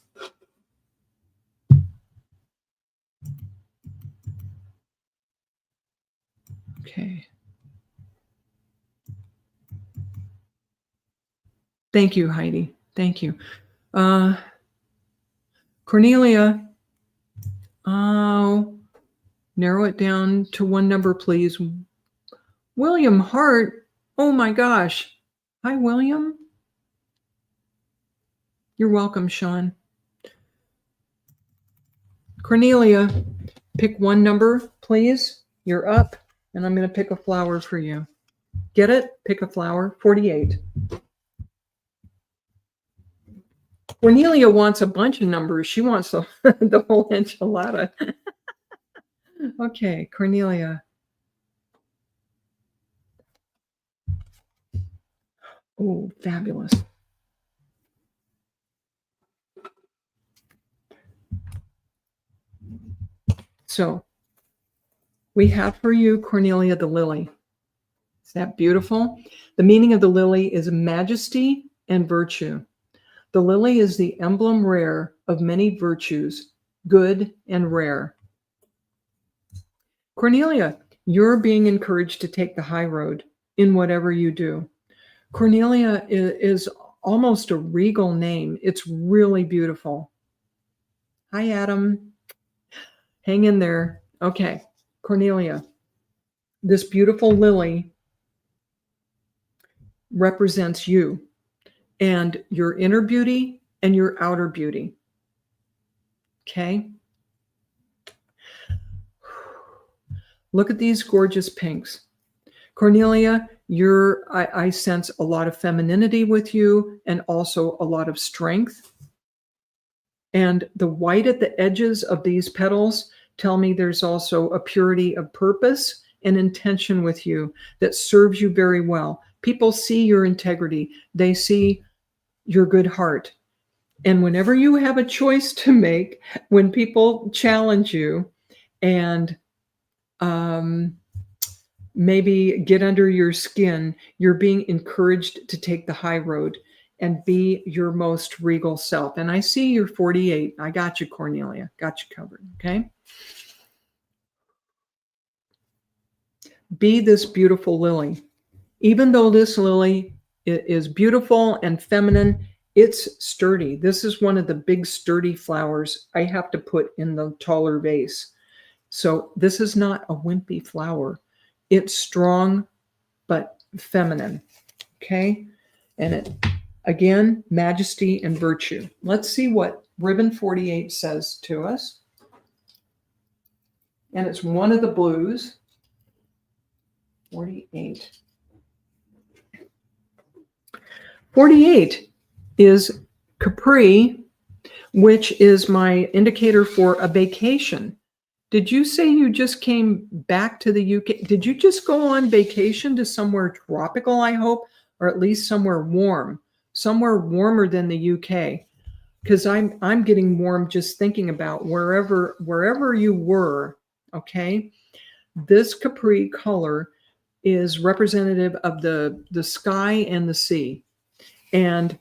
Okay. Thank you, Heidi. Thank you. Cornelia, narrow it down to 1 number, please. William Hart. Oh my gosh. Hi, William. You're welcome, Sean. Cornelia, pick 1 number, please. You're up, and I'm going to pick a flower for you. Get it? Pick a flower. 48. Cornelia wants a bunch of numbers. She wants the whole enchilada. Okay, Cornelia. Oh, fabulous. So we have for you, Cornelia, the lily. Is that beautiful? The meaning of the lily is majesty and virtue. The lily is the emblem rare of many virtues, good and rare. Cornelia, you're being encouraged to take the high road in whatever you do. Cornelia is almost a regal name. It's really beautiful. Hi, Adam. Hang in there. Okay, Cornelia, this beautiful lily represents you and your inner beauty and your outer beauty. Okay? Look at these gorgeous pinks. Cornelia, I sense a lot of femininity with you and also a lot of strength. And the white at the edges of these petals tell me there's also a purity of purpose and intention with you that serves you very well. People see your integrity. They see your good heart. And whenever you have a choice to make, when people challenge you and maybe get under your skin, you're being encouraged to take the high road and be your most regal self. And I see you're 48. I got you, Cornelia. Got you covered. Okay. Be this beautiful lily. Even though this lily is beautiful and feminine, it's sturdy. This is one of the big sturdy flowers I have to put in the taller vase. So this is not a wimpy flower. It's strong, but feminine. Okay. And it, again, majesty and virtue. Let's see what ribbon 48 says to us. And it's one of the blues. 48. 48 is Capri, which is my indicator for a vacation. Did you say you just came back to the UK? Did you just go on vacation to somewhere tropical, I hope, or at least somewhere warm, somewhere warmer than the UK? Because I'm getting warm just thinking about wherever you were, okay? This Capri color is representative of the sky and the sea. And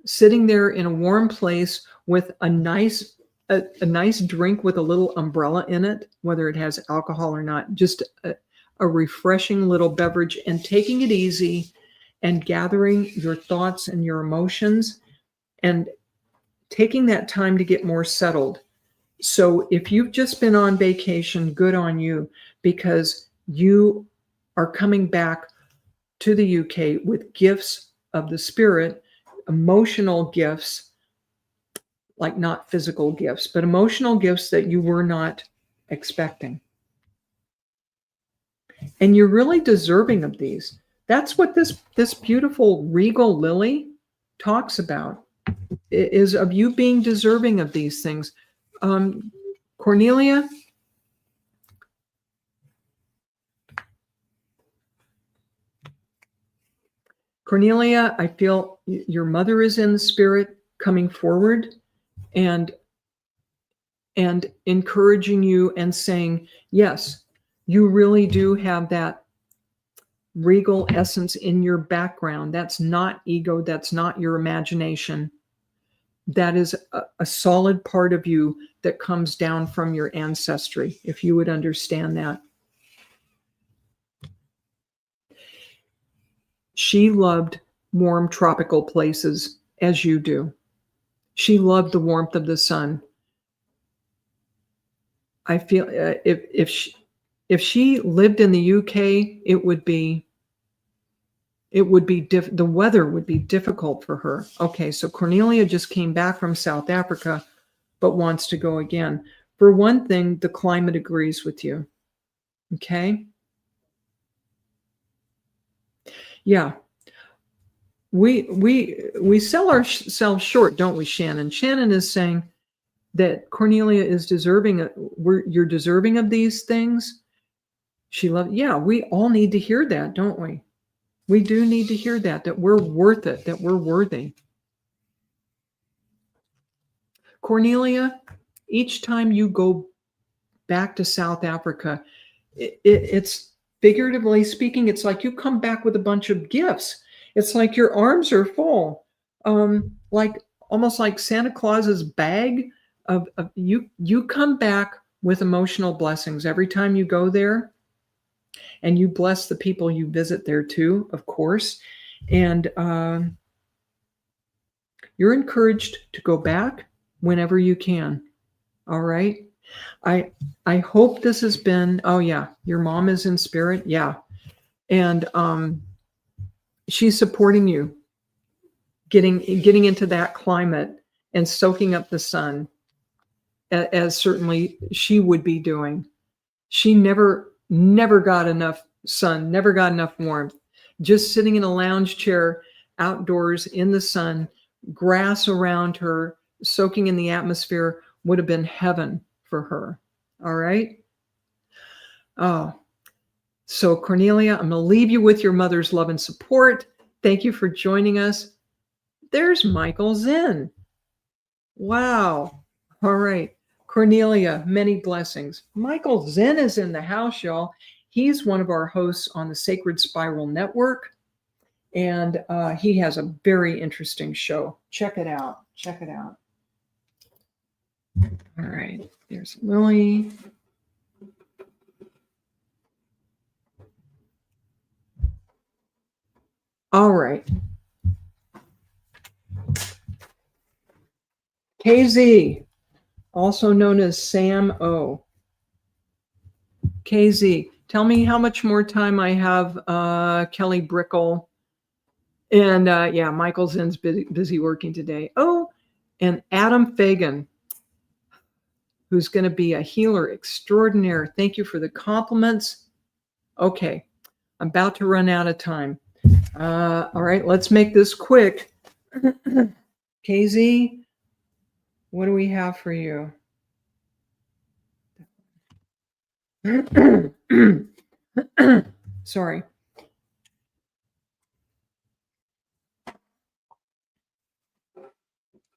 sitting there in a warm place with a nice drink with a little umbrella in it, whether it has alcohol or not, just a refreshing little beverage, and taking it easy and gathering your thoughts and your emotions and taking that time to get more settled. So if you've just been on vacation, good on you, because you are coming back to the UK with gifts of the spirit, emotional gifts, like not physical gifts, but emotional gifts that you were not expecting. And you're really deserving of these. That's what this beautiful regal lily talks about, is of you being deserving of these things. Cornelia, I feel your mother is in the spirit coming forward and encouraging you and saying, yes, you really do have that regal essence in your background. That's not ego. That's not your imagination. That is a solid part of you that comes down from your ancestry, if you would understand that. She loved warm tropical places as you do. She loved the warmth of the sun. I feel if she lived in the UK, it would be the weather would be difficult for her. Okay, so Cornelia just came back from South Africa, but wants to go again. For one thing, the climate agrees with you. Okay. Yeah. We sell ourselves short, don't we, Shannon? Shannon is saying that Cornelia is deserving. You're deserving of these things. She loves. Yeah, we all need to hear that, don't we? We do need to hear that we're worth it, that we're worthy. Cornelia, each time you go back to South Africa, it's figuratively speaking, it's like you come back with a bunch of gifts. It's like your arms are full, like almost like Santa Claus's bag of you come back with emotional blessings every time you go there, and you bless the people you visit there too, of course. And you're encouraged to go back whenever you can. All right. I hope this has been, oh yeah, your mom is in spirit. Yeah. And she's supporting you getting into that climate and soaking up the sun, as certainly she would be doing. She never got enough sun, never got enough warmth. Just sitting in a lounge chair outdoors in the sun, grass around her, soaking in the atmosphere would have been heaven for her. All right. Oh, so Cornelia, I'm going to leave you with your mother's love and support. Thank you for joining us. There's Michael Zinn. Wow. All right. Cornelia, many blessings. Michael Zinn is in the house, y'all. He's one of our hosts on the Sacred Spiral Network, and he has a very interesting show. Check it out. Check it out. All right. There's Lily. All right. KZ, also known as Sam O. KZ, tell me how much more time I have, Kelly Brickle. And yeah, Michael Zinn's busy working today. Oh, and Adam Fagan, who's going to be a healer extraordinaire. Thank you for the compliments. Okay, I'm about to run out of time. All right, let's make this quick. KZ, what do we have for you? Sorry.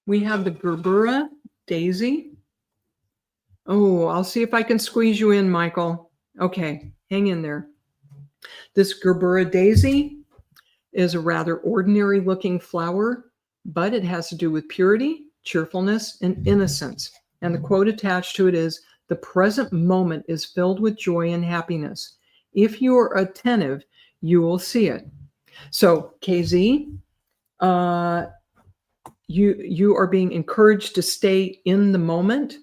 We have the Gerbera Daisy. Oh, I'll see if I can squeeze you in, Michael. Okay, hang in there. This Gerbera Daisy is a rather ordinary looking flower, but it has to do with purity, cheerfulness, and innocence. And the quote attached to it is, "The present moment is filled with joy and happiness. If you are attentive, you will see it." So, KZ, you are being encouraged to stay in the moment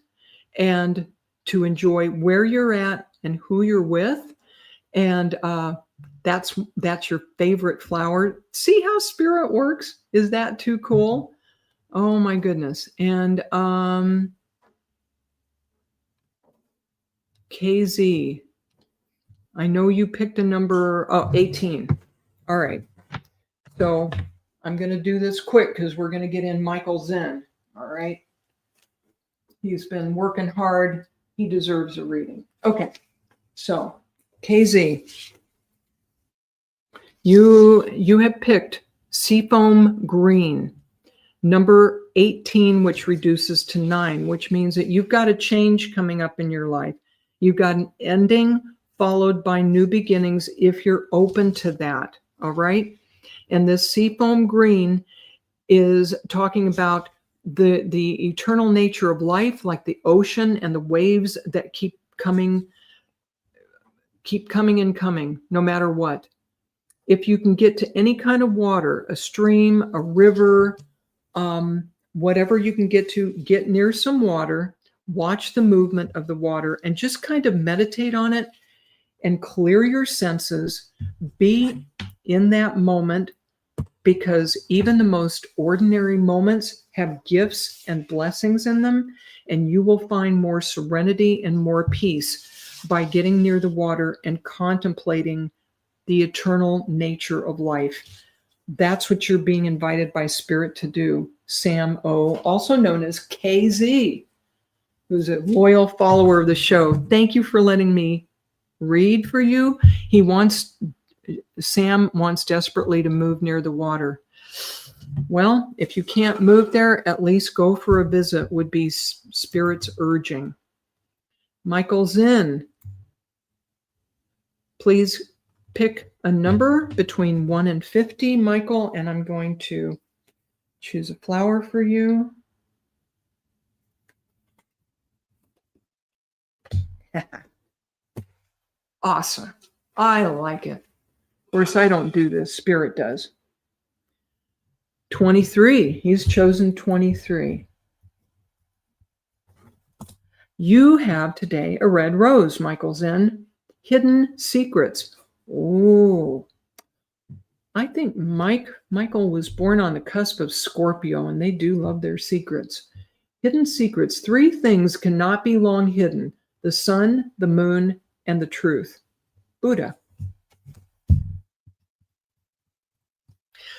and to enjoy where you're at and who you're with. And that's your favorite flower. See how spirit works? Is that too cool? Oh my goodness. And KZ, I know you picked a number 18. All right. So I'm going to do this quick because we're going to get in Michael Zinn. All right. He's been working hard. He deserves a reading. Okay. So KZ, you have picked Seafoam Green, number 18, which reduces to 9, which means that you've got a change coming up in your life. You've got an ending followed by new beginnings if you're open to that. All right. And this Seafoam Green is talking about the eternal nature of life, like the ocean and the waves that keep coming and coming, no matter what. If you can get to any kind of water, a stream, a river, whatever you can get to, get near some water, watch the movement of the water, and just kind of meditate on it and clear your senses. Be in that moment, because even the most ordinary moments have gifts and blessings in them, and you will find more serenity and more peace by getting near the water and contemplating the eternal nature of life. That's what you're being invited by Spirit to do. Sam O, also known as KZ, who's a loyal follower of the show. Thank you for letting me read for you. He wants Sam wants desperately to move near the water. Well, if you can't move there, at least go for a visit would be Spirit's urging. Michael Zinn, please pick a number between 1 and 50, Michael, and I'm going to choose a flower for you. Awesome. I like it. Of course, I don't do this. Spirit does. 23. He's chosen 23. You have today a red rose, Michael Zinn. Hidden secrets. Oh, I think Michael was born on the cusp of Scorpio, and they do love their secrets. Hidden secrets. 3 things cannot be long hidden: the sun, the moon, and the truth. Buddha.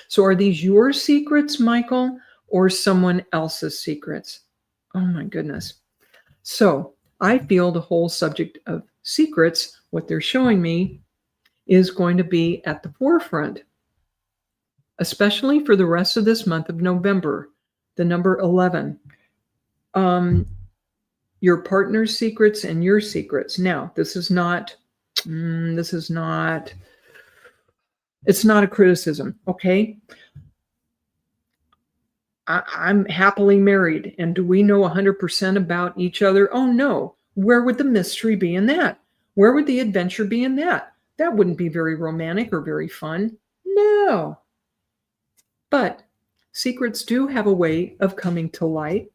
So are these your secrets, Michael, or someone else's secrets? Oh my goodness. So I feel the whole subject of secrets, what they're showing me, is going to be at the forefront, especially for the rest of this month of November, the number 11. Your partner's secrets and your secrets. Now, it's not a criticism, okay? I'm happily married, and do we know 100% about each other? Oh, no. Where would the mystery be in that? Where would the adventure be in that? That wouldn't be very romantic or very fun. No. But secrets do have a way of coming to light.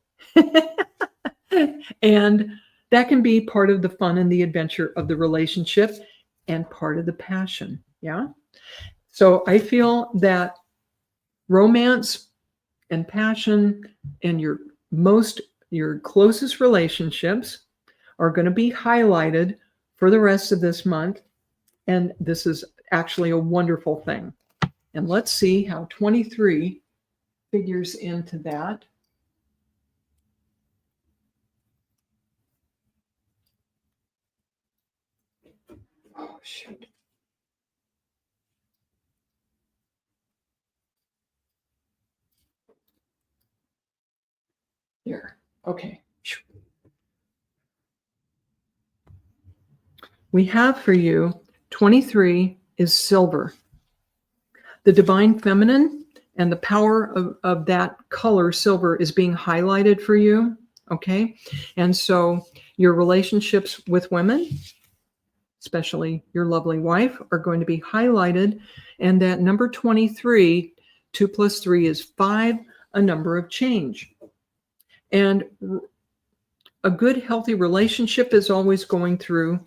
And that can be part of the fun and the adventure of the relationship and part of the passion. Yeah. So I feel that romance and passion and your closest relationships are going to be highlighted for the rest of this month. And this is actually a wonderful thing. And let's see how 23 figures into that. Oh, shoot. Here. Okay. We have for you 23 is silver. The divine feminine and the power of that color, silver, is being highlighted for you. Okay. And so your relationships with women, especially your lovely wife, are going to be highlighted. And that number 23, 2 plus 3 is 5, a number of change. And a good, healthy relationship is always going through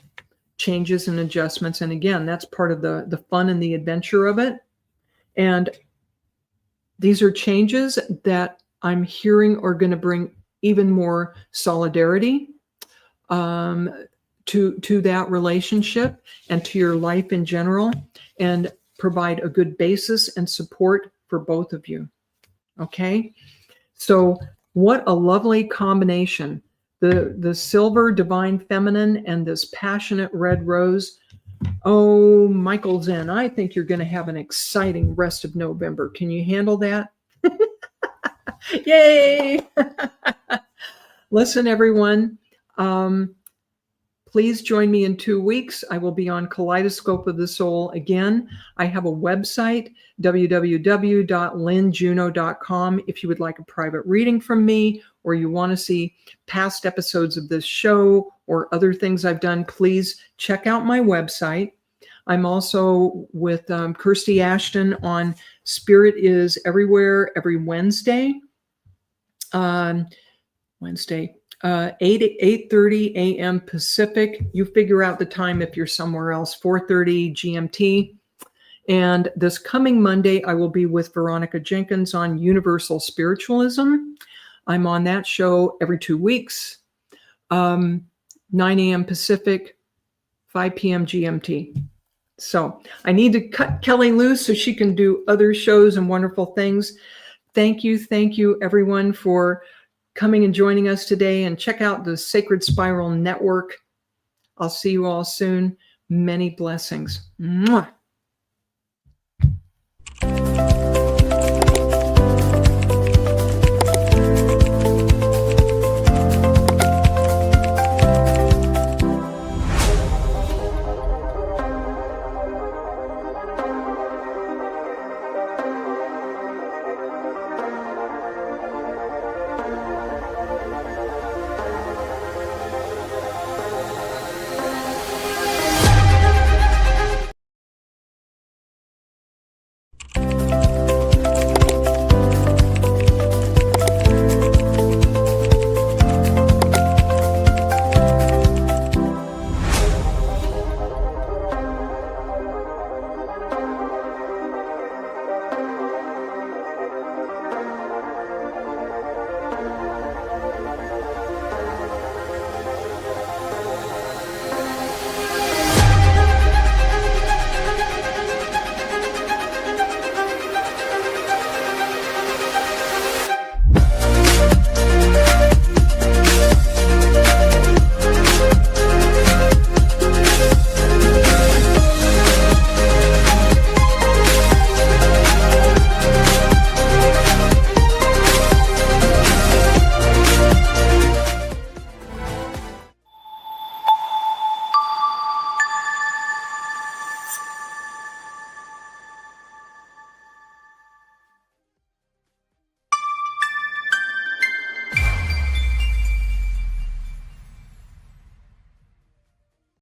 changes and adjustments. And again, that's part of the fun and the adventure of it. And these are changes that I'm hearing are going to bring even more solidarity to that relationship and to your life in general, and provide a good basis and support for both of you. Okay? So what a lovely combination. The silver divine feminine and this passionate red rose. Oh, Michael Zinn, I think you're going to have an exciting rest of November. Can you handle that? Yay! Listen, everyone, please join me in 2 weeks. I will be on Kaleidoscope of the Soul again. I have a website, www.lynnejuneau.com. If you would like a private reading from me, or you want to see past episodes of this show or other things I've done, please check out my website. I'm also with Kirsty Ashton on Spirit is Everywhere every Wednesday. 8:30 a.m. Pacific. You figure out the time if you're somewhere else. 4:30 GMT. And this coming Monday, I will be with Veronica Jenkins on Universal Spiritualism. I'm on that show every 2 weeks, 9 a.m. Pacific, 5 p.m. GMT. So I need to cut Kelly loose so she can do other shows and wonderful things. Thank you, everyone, for coming and joining us today. And check out the Sacred Spiral Network. I'll see you all soon. Many blessings. Mwah.